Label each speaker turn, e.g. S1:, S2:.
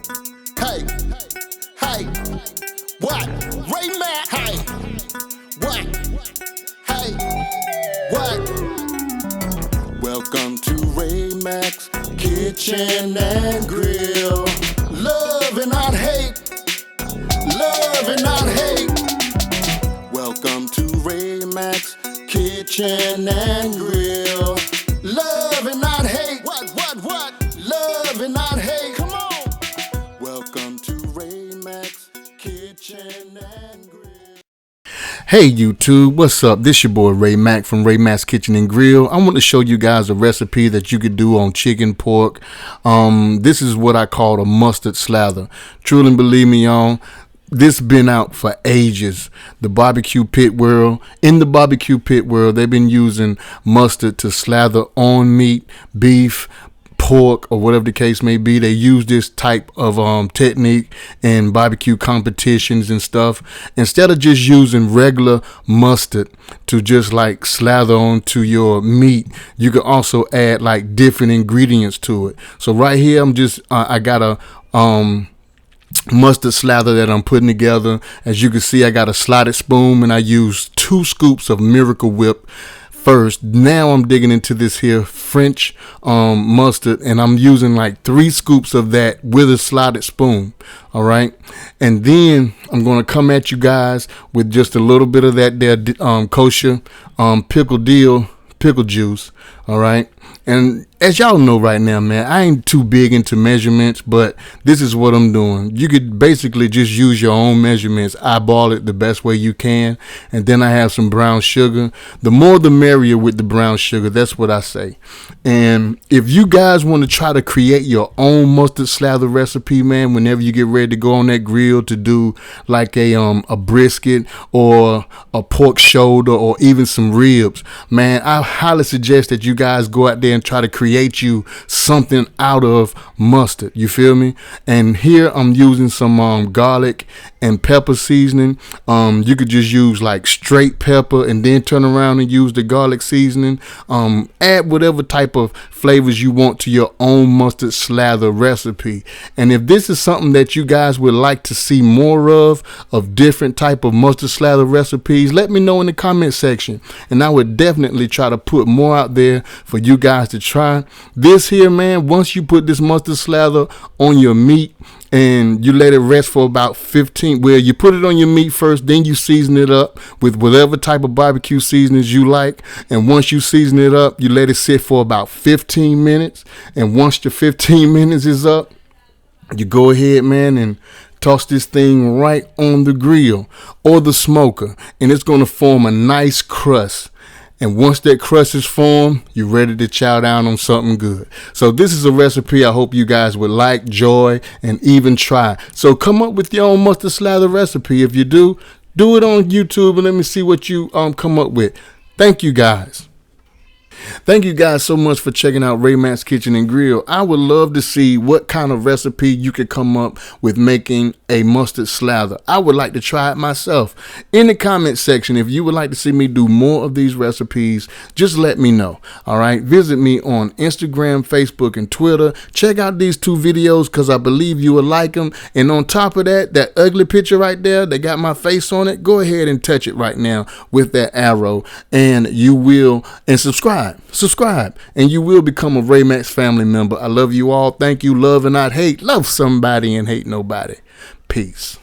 S1: Hey, hey, what? Ray Mack, hey, what? Hey, what? Welcome to Ray Mack's Kitchen and Grill. Love and not hate. Love and not hate. Welcome to Ray Mack's Kitchen and Grill. Love and not hate. What? Love and not hate. Come on. Welcome to Ray Mack's Kitchen and Grill.
S2: Hey YouTube, what's up? This your boy Ray Mack from Ray Mack's Kitchen and Grill. I want to show you guys a recipe that you could do on chicken, pork. This is what I call a mustard slather. Truly believe me on, this been out for ages. The barbecue pit world, in the barbecue pit world, they've been using mustard to slather on meat, beef, pork, or whatever the case may be. They use this type of technique in barbecue competitions and stuff. Instead of just using regular mustard to just like slather onto your meat, you can also add like different ingredients to it. So right here, I got a mustard slather that I'm putting together. As you can see, I got a slotted spoon and I use 2 scoops of Miracle Whip first. Now I'm digging into this here French mustard, and I'm using like 3 scoops of that with a slotted spoon. All right, and then I'm going to come at you guys with just a little bit of that there kosher pickle juice. All right, and as y'all know right now, man, I ain't too big into measurements, but this is what I'm doing. You could basically just use your own measurements, eyeball it the best way you can, and then I have some brown sugar. The more the merrier with the brown sugar, that's what I say. And if you guys want to try to create your own mustard slather recipe, man, whenever you get ready to go on that grill to do like a brisket or a pork shoulder or even some ribs, man, I highly suggest that you guys go out there and try to create you something out of mustard. You feel me? And here I'm using some garlic and pepper seasoning. You could just use like straight pepper and then turn around and use the garlic seasoning. Add whatever type of flavors you want to your own mustard slather recipe. And if this is something that you guys would like to see more of different type of mustard slather recipes, let me know in the comment section, and I would definitely try to put more out there for you guys to try. This here, man, once you put this mustard slather on your meat and you let it rest for about 15, well, you put it on your meat first, then you season it up with whatever type of barbecue seasonings you like. And once you season it up, you let it sit for about 15 minutes. And once your 15 minutes is up, you go ahead, man, and toss this thing right on the grill or the smoker, and it's going to form a nice crust. And once that crust is formed, you're ready to chow down on something good. So this is a recipe I hope you guys would like, enjoy, and even try. So come up with your own mustard slather recipe. If you do it on YouTube and let me see what you come up with. Thank you guys. Thank you guys so much for checking out Ray Mack's Kitchen and Grill. I would love to see what kind of recipe you could come up with making a mustard slather. I would like to try it myself. In the comment section, if you would like to see me do more of these recipes, just let me know. All right, visit me on Instagram, Facebook, and Twitter. Check out these 2 videos because I believe you will like them. And on top of that, that ugly picture right there that got my face on it, go ahead and touch it right now with that arrow, and you will, and subscribe, and you will become a Ray Mack's family member. I love you all. Thank you. Love and not hate. Love somebody and hate nobody. Peace.